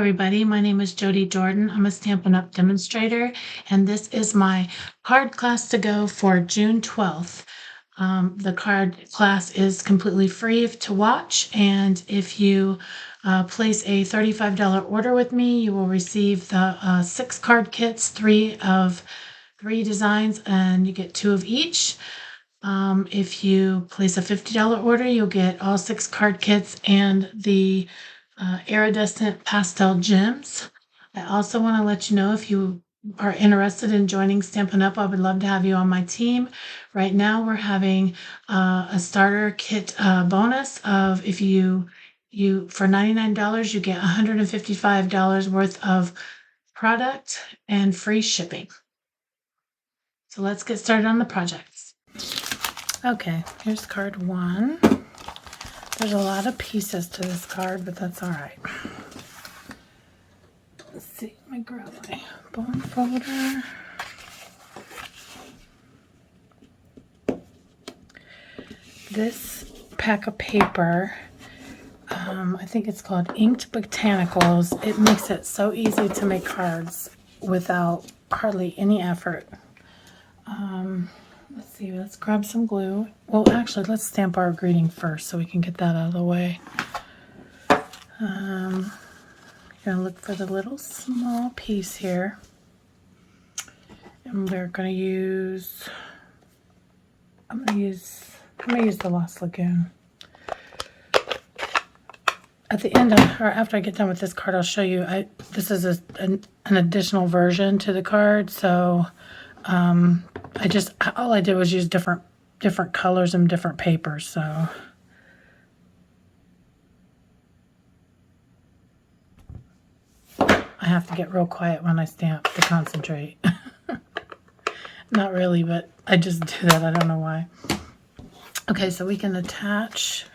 everybody, my name is Jodie Jordan. I'm a Stampin' Up demonstrator, and this is my card class to go for June 12th. The card class is completely free to watch, and if you place a $35 order with me, you will receive the 6 card kits, 3 of 3 designs, and you get 2 of each. If you place a $50 order, you'll get all 6 card kits and the iridescent pastel gems. I also want to let you know, if you are interested in joining Stampin' Up, I would love to have you on my team. Right now we're having a starter kit bonus of, if you for $99 you get $155 worth of product and free shipping. So let's get started on the projects. Okay, here's card 1. There's a lot of pieces to this card, but that's all right. Let's see, let me grab my bone folder. This pack of paper, I think it's called Inked Botanicals. It makes it so easy to make cards without hardly any effort. Let's see, let's grab some glue. Well, actually, let's stamp our greeting first so we can get that out of the way. You're going to look for the little small piece here. And we're going to use, I'm going to use the Lost Lagoon. At the end of, or after I get done with this card, I'll show you, this is an additional version to the card, so all I did was use different colors and different papers, so. I have to get real quiet when I stamp to concentrate. Not really, but I just do that. I don't know why. Okay, so we can attach,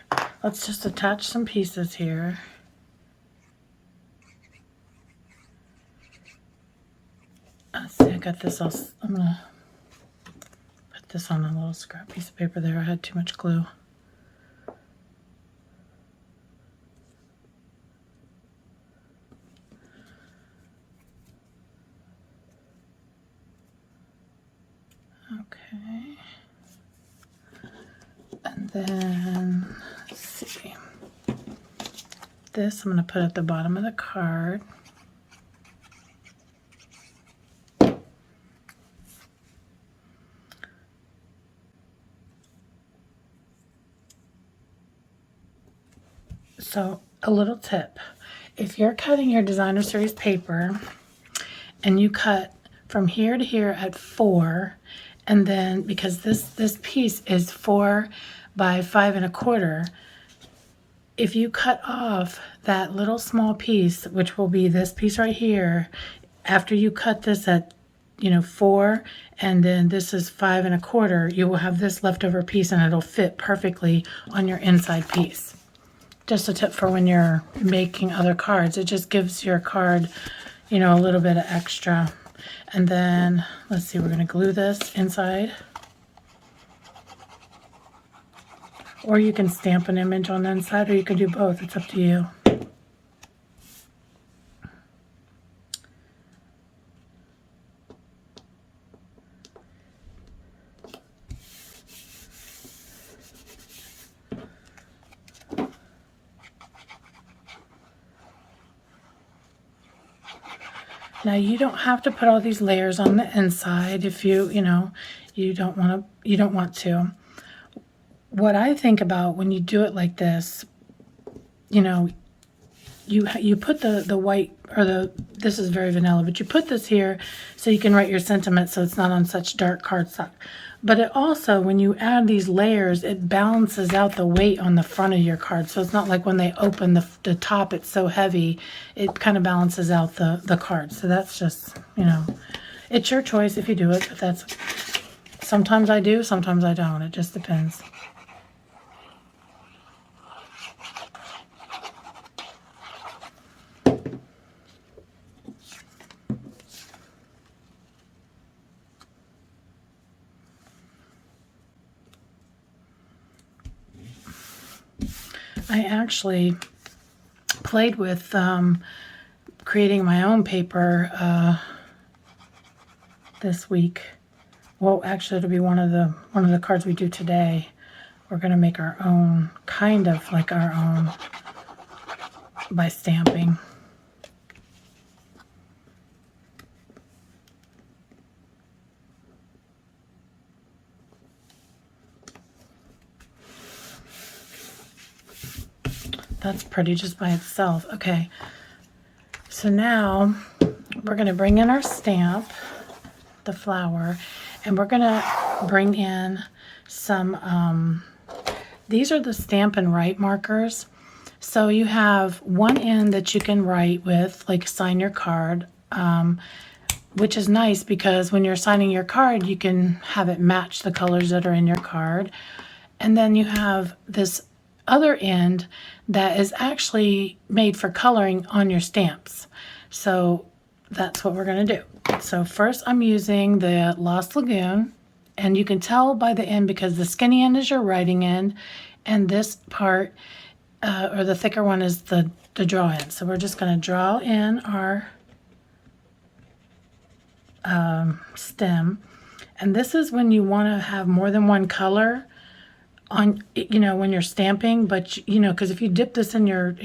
let's just attach some pieces here. Let's see, I got this all, I'm going to put this on a little scrap piece of paper there. I had too much glue. Okay. And then, let's see. This I'm going to put at the bottom of the card. So, a little tip. If you're cutting your designer series paper and you cut from here to here at 4, and then because this piece is 4 by 5 1/4, if you cut off that little small piece, which will be this piece right here, after you cut this at 4, and then this is 5 1/4, you will have this leftover piece and it'll fit perfectly on your inside piece. Just a tip for when you're making other cards. It just gives your card, a little bit of extra. And then, let's see, we're going to glue this inside. Or you can stamp an image on the inside, or you can do both. It's up to you. Now you don't have to put all these layers on the inside if you don't want to. What I think about when you do it like this, you put the white, or this is very vanilla, but you put this here so you can write your sentiments so it's not on such dark cardstock. But it also, when you add these layers, it balances out the weight on the front of your card. So it's not like when they open the top, it's so heavy. It kind of balances out the card. So that's just, it's your choice if you do it. But sometimes I do, sometimes I don't. It just depends. I actually played with creating my own paper this week. Well, actually, it'll be one of the cards we do today. We're going to make our own, kind of like our own, by stamping. That's pretty just by itself. Okay, so now we're going to bring in our stamp, the flower, and we're going to bring in some, these are the Stampin' Write markers. So you have one end that you can write with, like sign your card, which is nice because when you're signing your card, you can have it match the colors that are in your card. And then you have this other end that is actually made for coloring on your stamps. So that's what we're going to do. So first I'm using the Lost Lagoon, and you can tell by the end because the skinny end is your writing end, and this part, or the thicker one, is the draw end. So we're just going to draw in our stem, and this is when you want to have more than one color on, you know, when you're stamping. But you know, because if you dip this in your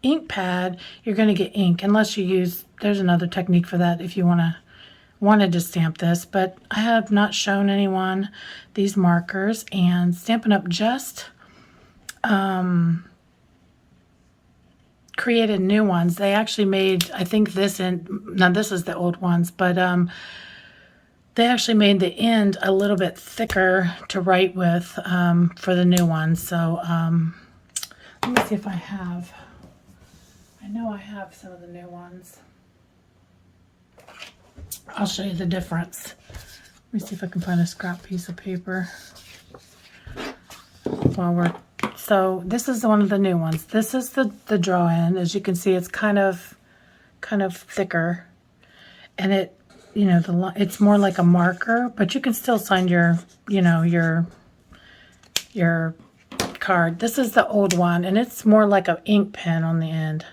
ink pad, you're going to get ink unless you use, there's another technique for that if you wanted to stamp this. But I have not shown anyone these markers, and Stampin' Up just created new ones. They actually made, I think this end, now this is the old ones, but they actually made the end a little bit thicker to write with for the new ones. So let me see if I have, I know I have some of the new ones. I'll show you the difference. Let me see if I can find a scrap piece of paper while we're, so this is one of the new ones. This is the draw end. As you can see, it's kind of thicker, and it, you know, it's more like a marker, but you can still sign your, you know, your card. This is the old one, and it's more like an ink pen on the end.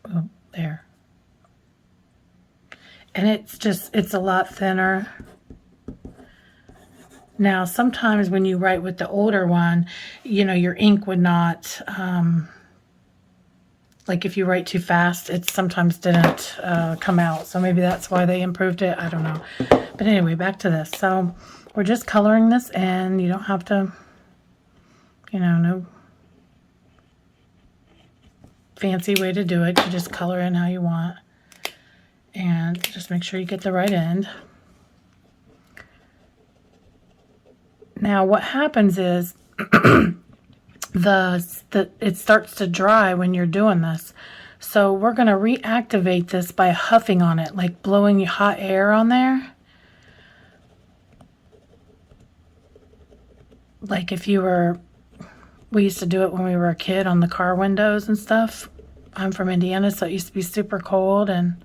Oh, there. And it's just, it's a lot thinner. Now, sometimes when you write with the older one, you know, your ink would not, like if you write too fast, it sometimes didn't come out. So maybe that's why they improved it. I don't know. But anyway, back to this. So we're just coloring this, and you don't have to, you know, no fancy way to do it. You just color in how you want. And just make sure you get the right end. Now what happens is it starts to dry when you're doing this. So we're going to reactivate this by huffing on it, like blowing hot air on there. Like if you were, we used to do it when we were a kid on the car windows and stuff. I'm from Indiana, so it used to be super cold, and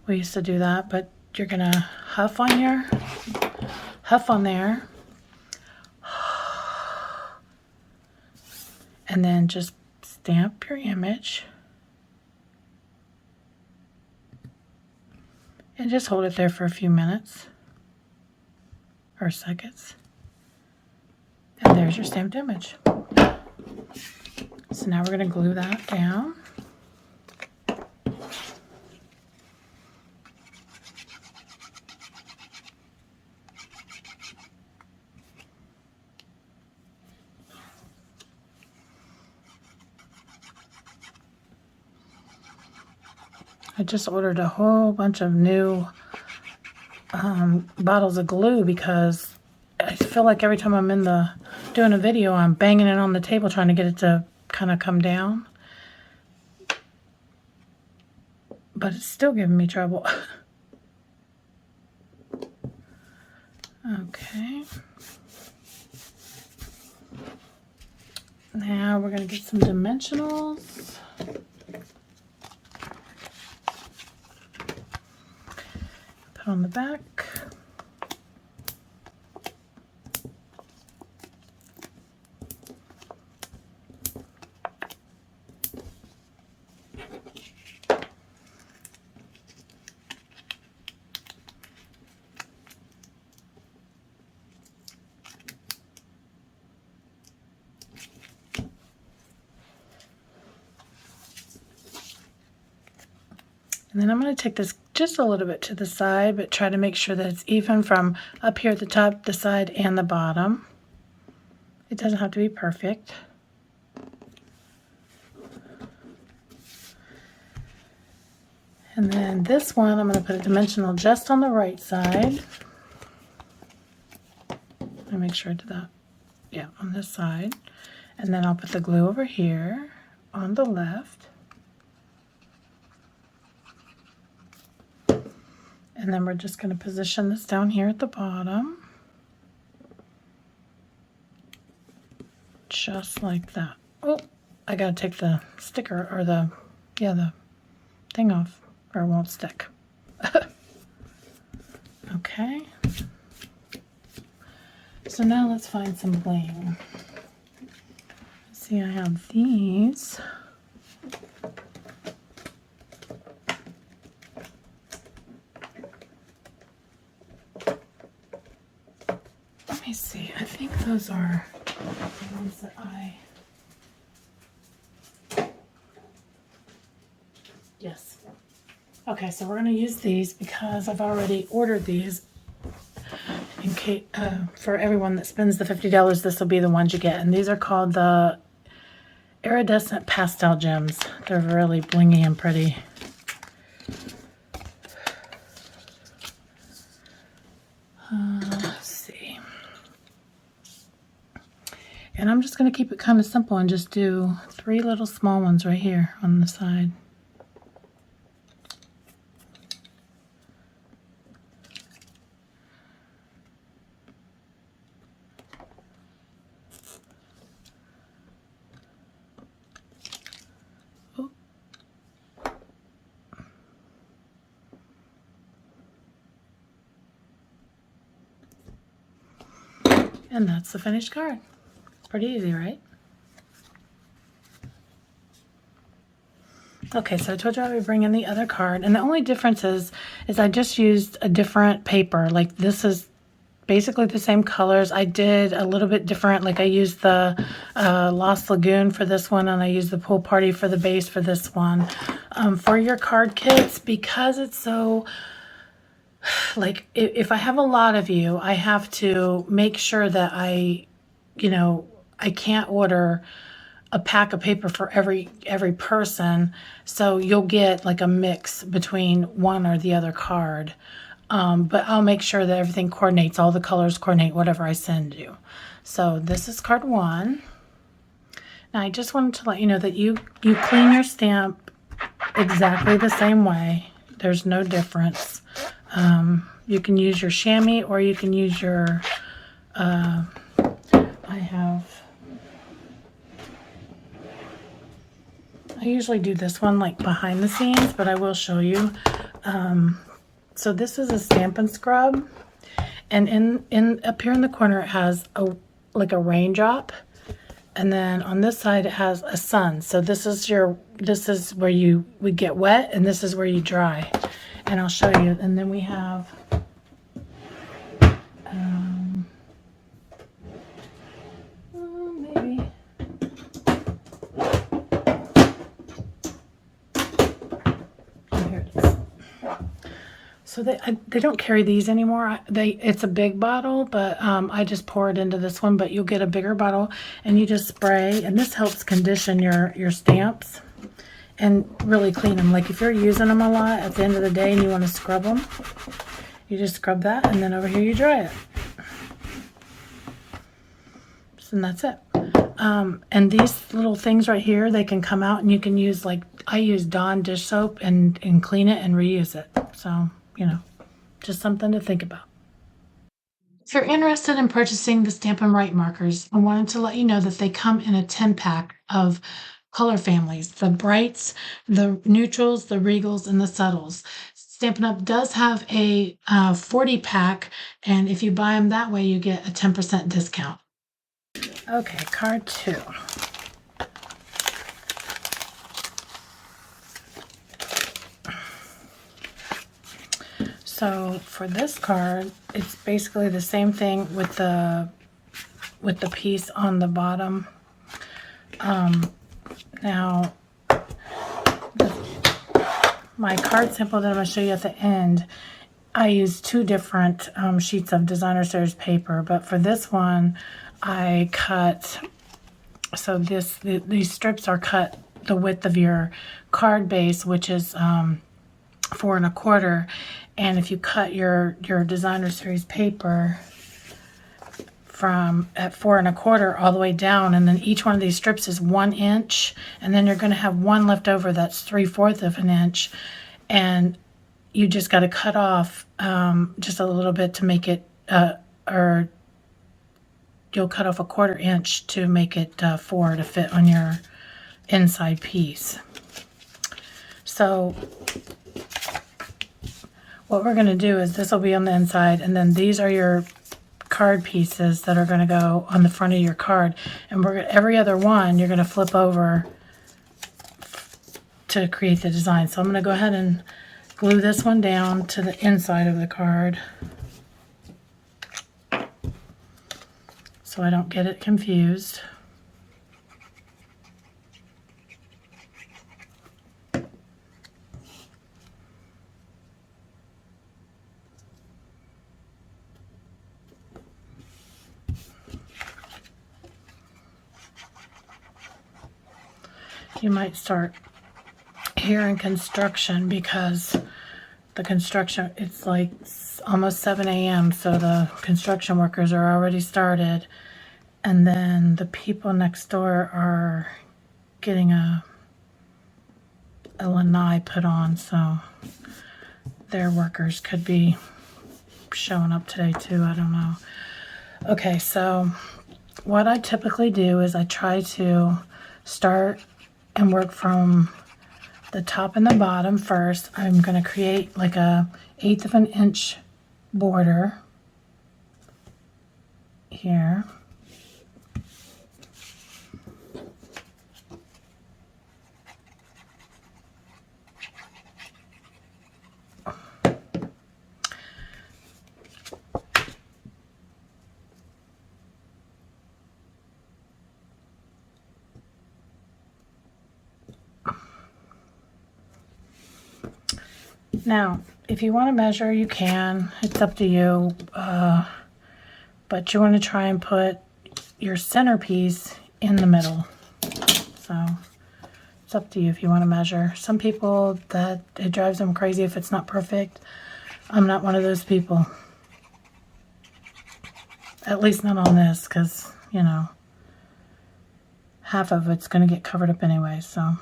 we used to do that. But you're going to huff on there. And then just stamp your image. And just hold it there for a few minutes or seconds. And there's your stamped image. So now we're going to glue that down. I just ordered a whole bunch of new bottles of glue because I feel like every time I'm doing a video, I'm banging it on the table trying to get it to kind of come down. But it's still giving me trouble. Okay. Now we're going to get some dimensionals. Put on the back. And then I'm going to take this just a little bit to the side, but try to make sure that it's even from up here at the top, the side, and the bottom. It doesn't have to be perfect. And then this one, I'm going to put a dimensional just on the right side. Let me make sure I do that. Yeah, on this side. And then I'll put the glue over here on the left. And then we're just going to position this down here at the bottom. Just like that. Oh, I got to take the sticker or the thing off or it won't stick. Okay. So now let's find some bling. See, I have these. Let me see. I think those are the ones that yes. Okay, so we're going to use these because I've already ordered these. In case, for everyone that spends the $50, this will be the ones you get. And these are called the Iridescent Pastel Gems. They're really blingy and pretty. Let's see. And I'm just going to keep it kind of simple and just do 3 little small ones right here on the side. And that's the finished card. Pretty easy, right? Okay, so I told you I would bring in the other card, and the only difference is I just used a different paper. Like this is basically the same colors. I did a little bit different. Like I used the Lost Lagoon for this one, and I used the Pool Party for the base for this one. For your card kits, because it's so... like if I have a lot of you, I have to make sure that I can't order a pack of paper for every person. So you'll get like a mix between one or the other card. But I'll make sure that everything coordinates, all the colors coordinate whatever I send you. So this is card 1. Now I just wanted to let you know that you clean your stamp exactly the same way. There's no difference. You can use your chamois or you can use your, I usually do this one like behind the scenes, but I will show you. So this is a Stampin' Scrub, and in up here in the corner it has like a raindrop, and then on this side it has a sun. So this is where you would get wet, and this is where you dry. And I'll show you. And then we have maybe here it is. So they don't carry these anymore. It's a big bottle, but I just pour it into this one. But you'll get a bigger bottle, and you just spray, and this helps condition your stamps and really clean them. Like if you're using them a lot at the end of the day and you want to scrub them, you just scrub that, and then over here you dry it. And that's it. And these little things right here, they can come out, and you can use, like I use Dawn dish soap and clean it and reuse it. So, just something to think about. If you're interested in purchasing the Stampin' Right markers, I wanted to let you know that they come in a 10-pack of color families: the brights, the neutrals, the regals, and the subtles. Stampin' Up! Does have a 40-pack, and if you buy them that way, you get a 10% discount. Okay, card 2. So for this card, it's basically the same thing with the piece on the bottom. Now, my card sample that I'm going to show you at the end, I used two different sheets of designer series paper, but for this one I cut, so these strips are cut the width of your card base, which is 4 1/4, and if you cut your designer series paper from at 4 1/4 all the way down, and then each one of these strips is 1 inch, and then you're going to have one left over that's 3/4 of an inch, and you just got to cut off just a little bit to make it, or you'll cut off 1/4 inch to make it 4 to fit on your inside piece. So what we're going to do is this will be on the inside, and then these are your card pieces that are going to go on the front of your card, and every other one you're going to flip over to create the design. So I'm going to go ahead and glue this one down to the inside of the card so I don't get it confused. You might start hearing construction because the construction, it's like almost 7 a.m. so the construction workers are already started, and then the people next door are getting a lanai put on, so their workers could be showing up today too, I don't know. Okay, so what I typically do is I try to start and work from the top and the bottom first. I'm going to create like a 1/8 of an inch border here. Now, if you want to measure, you can. It's up to you. But you want to try and put your centerpiece in the middle. So it's up to you if you want to measure. Some people, that it drives them crazy if it's not perfect. I'm not one of those people. At least not on this, because, you know, half of it's going to get covered up anyway, so.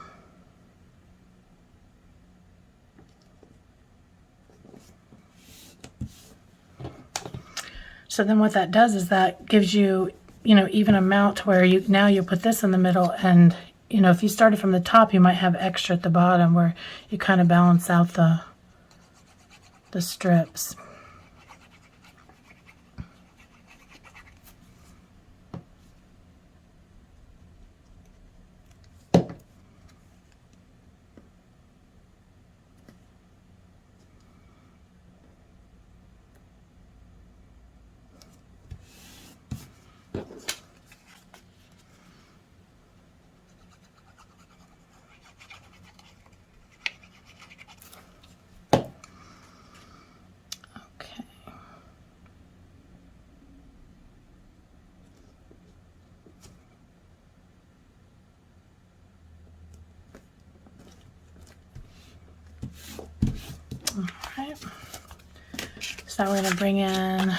So then what that does is that gives you, you know, even amount to where you put this in the middle, and, you know, if you started from the top, you might have extra at the bottom where you kind of balance out the strips. Alright, so now we're going to bring in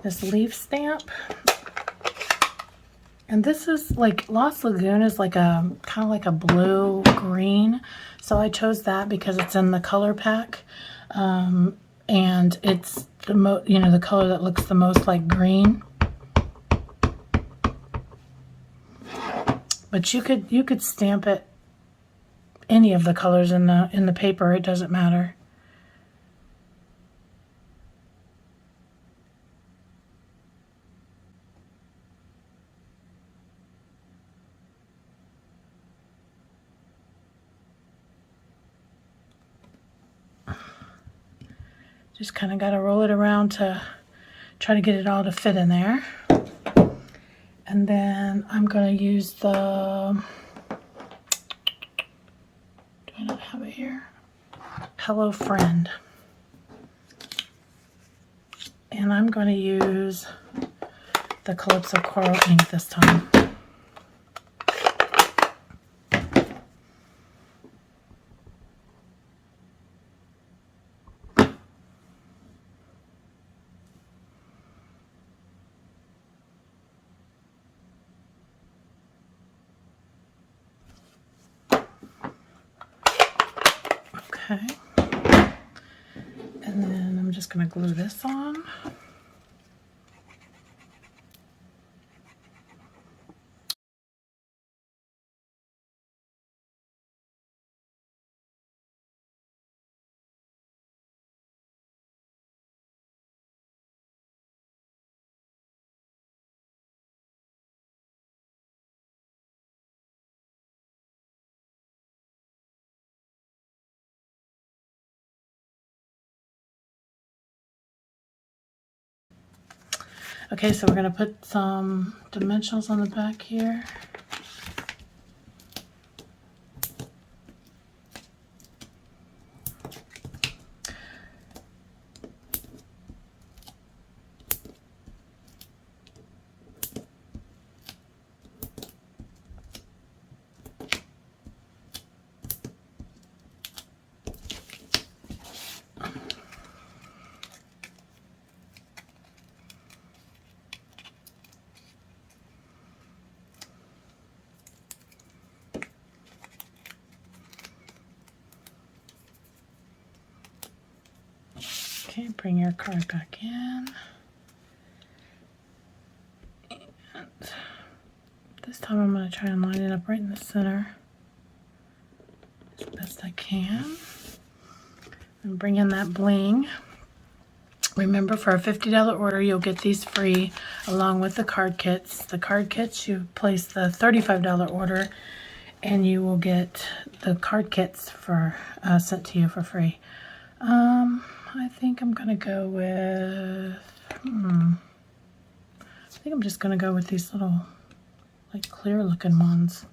this leaf stamp, and this is like Lost Lagoon is like a kind of like a blue green, so I chose that because it's in the color pack, and it's the color that looks the most like green. But you could stamp it any of the colors in the paper, it doesn't matter. Just kind of got to roll it around to try to get it all to fit in there. And then I'm going to use the, do have it here. Hello Friend. And I'm going to use the Calypso Coral ink this time. Okay. And then I'm just going to glue this on. Okay, so we're going to put some dimensionals on the back here. Okay, bring your card back in. And this time I'm going to try and line it up right in the center as best I can. And bring in that bling. Remember, for a $50 order, you'll get these free along with the card kits. The card kits, you place the $35 order and you will get the card kits for sent to you for free. I think I'm going to go with, I think I'm just going to go with these little, like, clear looking ones.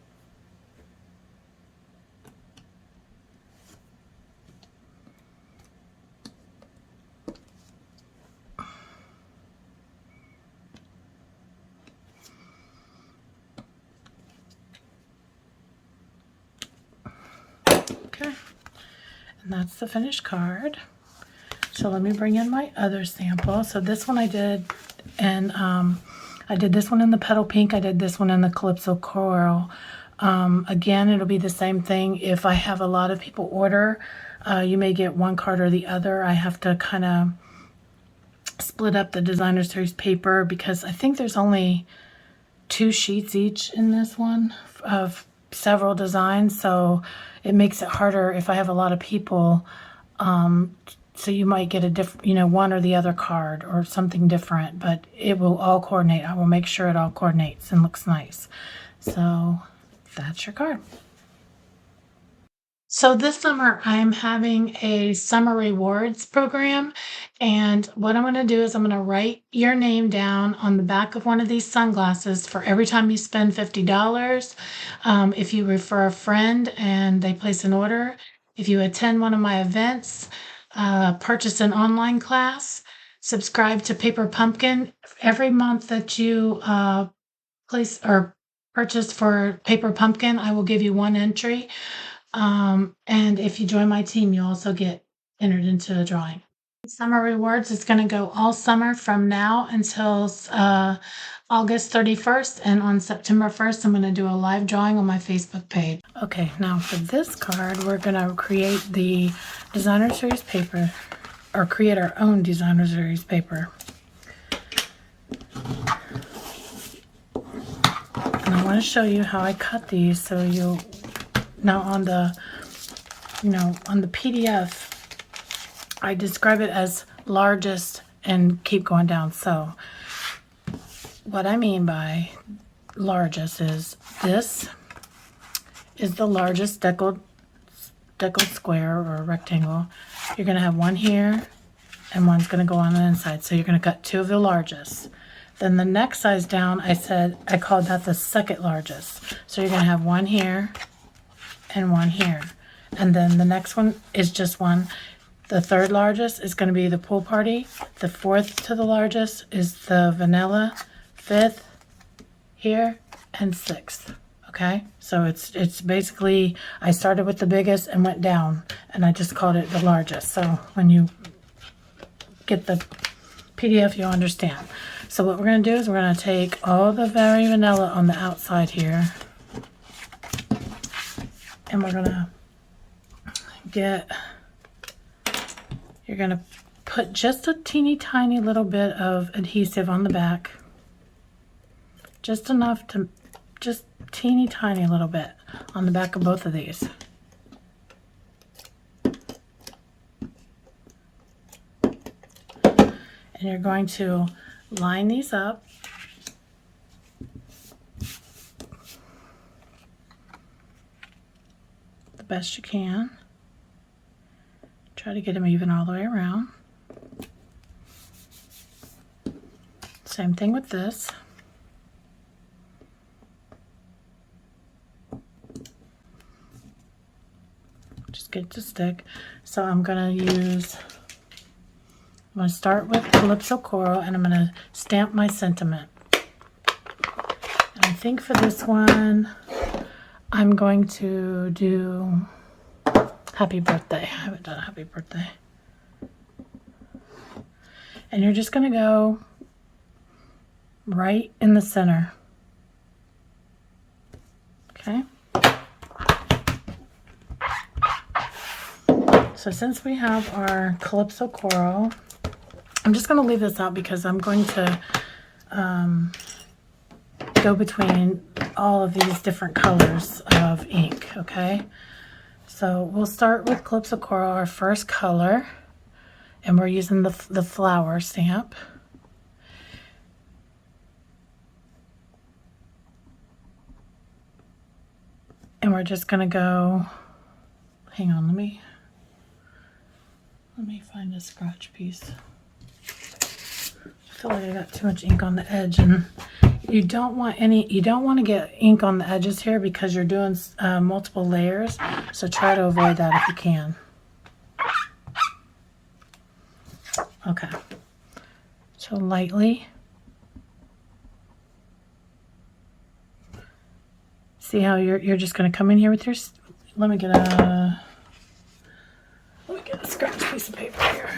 Okay, and that's the finished card. So let me bring in my other sample. So this one I did, and I did this one in the Petal Pink. I did this one in the Calypso Coral. Again, it'll be the same thing. If I have a lot of people order, you may get one card or the other. I have to kind of split up the designer series paper because I think there's only 2 sheets each in this one of several designs. So it makes it harder if I have a lot of people. So you might get a different, one or the other card or something different, but it will all coordinate. I will make sure it all coordinates and looks nice. So that's your card. So this summer I'm having a summer rewards program, and what I'm going to do is I'm going to write your name down on the back of one of these sunglasses for every time you spend $50. If you refer a friend and they place an order, if you attend one of my events, purchase an online class, subscribe to Paper Pumpkin, every month that you place or purchase for Paper Pumpkin, I will give you 1 entry. And if you join my team, you also get entered into a drawing. Summer rewards is going to go all summer from now until August 31st. And on September 1st, I'm going to do a live drawing on my Facebook page. Okay, now for this card, we're going to create the designer series paper, or create our own designer series paper. And I want to show you how I cut these so you'll. Now on the, on the PDF, I describe it as largest and keep going down. So what I mean by largest is this is the largest deckled square or rectangle. You're going to have one here and one's going to go on the inside. So you're going to cut 2 of the largest. Then the next size down, I called that the second largest. So you're going to have one here and one here. And then the next one is just one. The third largest is going to be the pool party. The fourth to the largest is the vanilla. Fifth here, and sixth. Okay, so it's basically, I started with the biggest and went down, and I just called it the largest. So when you get the PDF, you'll understand. So what we're going to do is we're going to take all the very vanilla on the outside here, and we're going to you're going to put just a teeny tiny little bit of adhesive on the back. Just enough to, just teeny tiny little bit on the back of both of these. And you're going to line these up. The best you can. Try to get them even all the way around. Same thing with this. Just get it to stick. So I'm going to start with Calypso Coral, and I'm going to stamp my sentiment. And I think for this one, I'm going to do Happy Birthday. I haven't done Happy Birthday. And you're just going to go right in the center. Okay. So since we have our Calypso Coral, I'm just going to leave this out because I'm going to go between all of these different colors of ink, okay? So we'll start with Calypso Coral, our first color, and we're using the flower stamp. And we're just going to go, hang on, let me find a scratch piece. I feel like I got too much ink on the edge, and you don't want to get ink on the edges here because you're doing multiple layers, so try to avoid that if you can. Okay, so lightly. See how you're just going to come in here with your, let me get a scratch piece of paper here.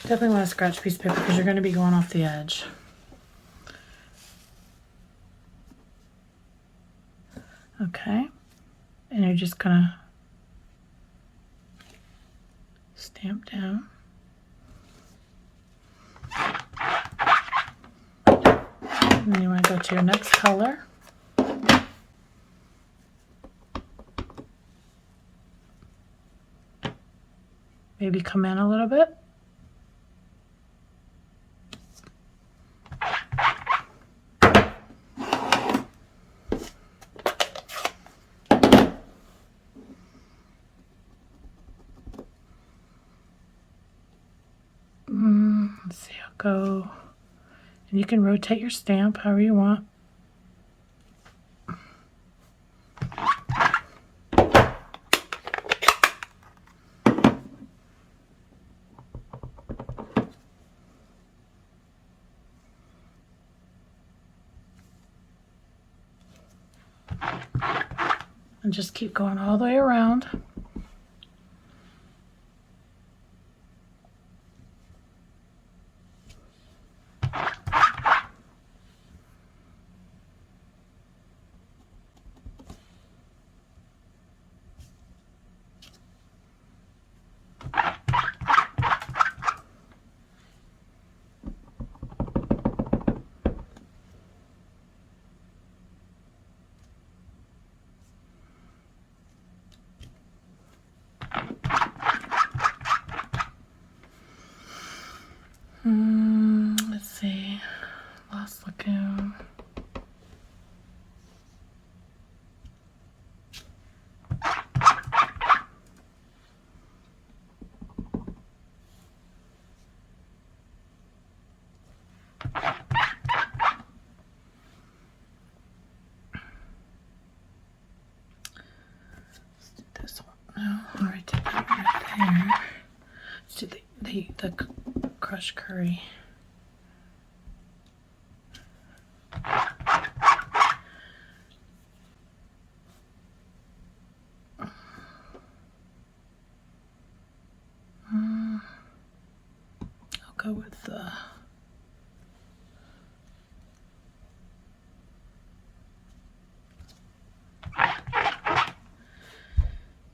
Definitely want a scratch piece of paper because you're going to be going off the edge. Okay, and you're just going to stamp down. And then you want to go to your next color. Maybe come in a little bit. Let's see, I'll go, and you can rotate your stamp however you want. And just keep going all the way around. the crushed curry. I'll go with the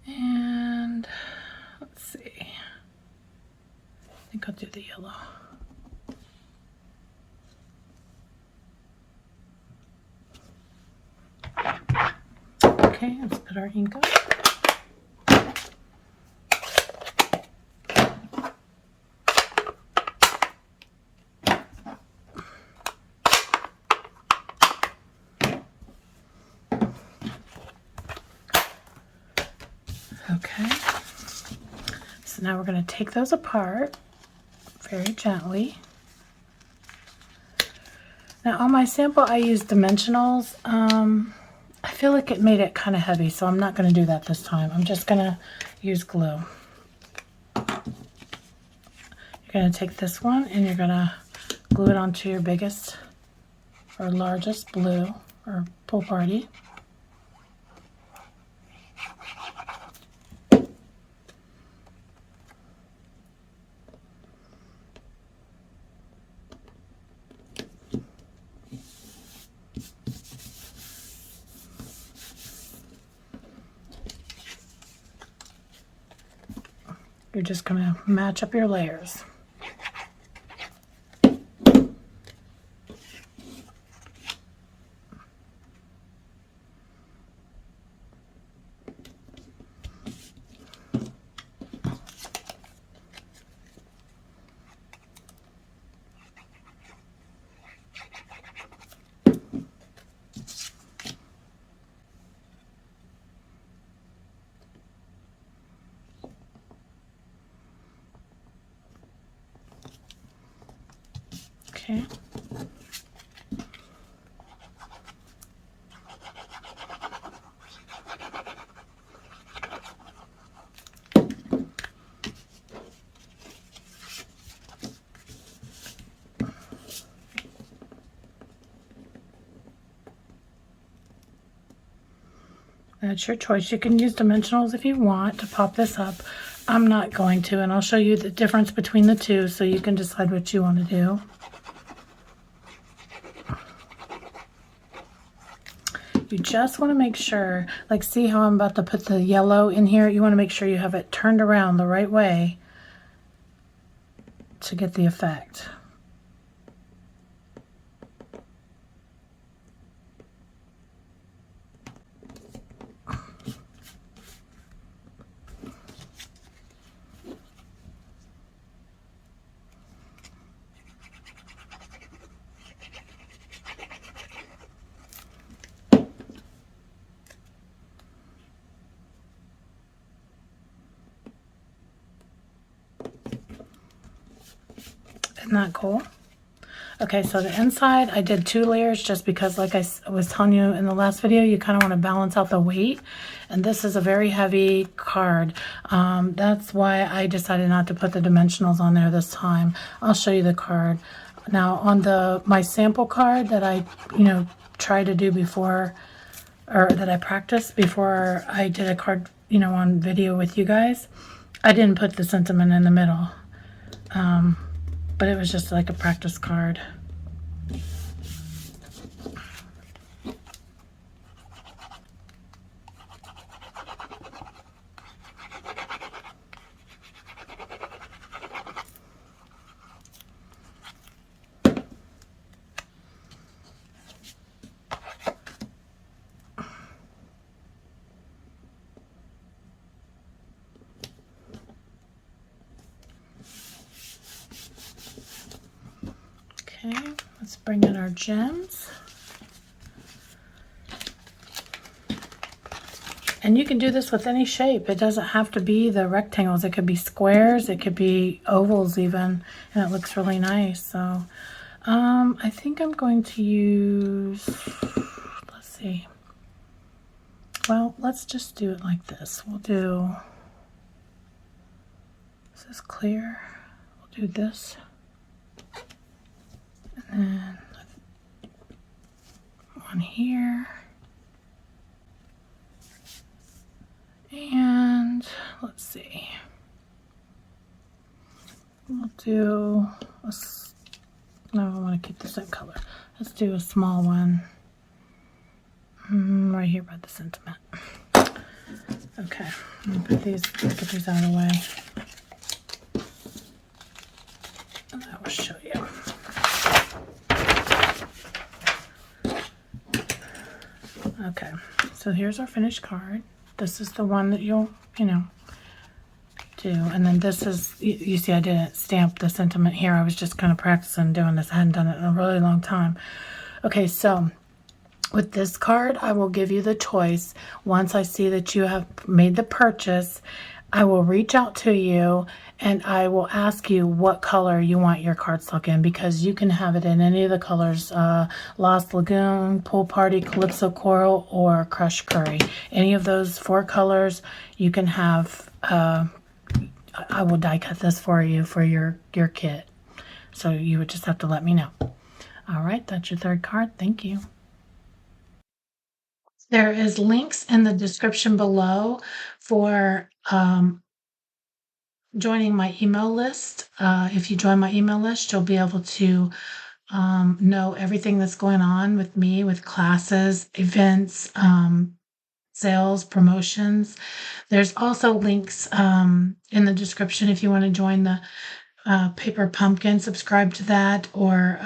and let's see. I think I'll do the yellow. Okay, let's put our ink up. Okay, so now we're going to take those apart very gently. Now on my sample I used dimensionals. I feel like it made it kind of heavy, so I'm not going to do that this time. I'm just going to use glue. You're going to take this one and you're going to glue it onto your biggest or largest blue or pull party. You're just going to match up your layers. Okay. That's your choice. You can use dimensionals if you want to pop this up. I'm not going to, and I'll show you the difference between the two so you can decide what you want to do. You just want to make sure, like see how I'm about to put the yellow in here? You want to make sure you have it turned around the right way to get the effect. Isn't that cool? Okay, so the inside I did 2 layers just because, like I was telling you in the last video, you kind of want to balance out the weight, and this is a very heavy card. That's why I decided not to put the dimensionals on there this time. I'll show you the card. Now on my sample card that I tried to do before, or that I practiced before I did a card on video with you guys, I didn't put the sentiment in the middle. But it was just like a practice card. Okay, let's bring in our gems. And you can do this with any shape. It doesn't have to be the rectangles. It could be squares. It could be ovals even. And it looks really nice. So I think I'm going to use, let's see. Well, let's just do it like this. We'll do, is this clear? do this. And then one here. And let's see. We'll do a, no, I want to keep the same color. Let's do a small one right here by the sentiment. Okay, I'm gonna put these, get these out of the way. And I will show you. Okay, so here's our finished card. This is the one that you'll, do. And then this is, you see I didn't stamp the sentiment here. I was just kind of practicing doing this. I hadn't done it in a really long time. Okay, so with this card, I will give you the choice. Once I see that you have made the purchase, I will reach out to you and I will ask you what color you want your cardstock in, because you can have it in any of the colors, Lost Lagoon, Pool Party, Calypso Coral, or Crushed Curry. Any of those 4 colors you can have. I will die cut this for you for your kit. So you would just have to let me know. All right, that's your 3rd card. Thank you. There is links in the description below for joining my email list. If you join my email list, you'll be able to know everything that's going on with me, with classes, events, sales, promotions. There's also links in the description if you want to join the Paper Pumpkin, subscribe to that, or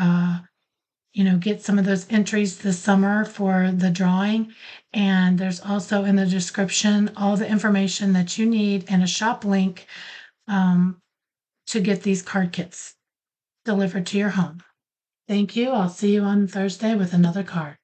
get some of those entries this summer for the drawing. And there's also in the description all the information that you need and a shop link to get these card kits delivered to your home. Thank you. I'll see you on Thursday with another card.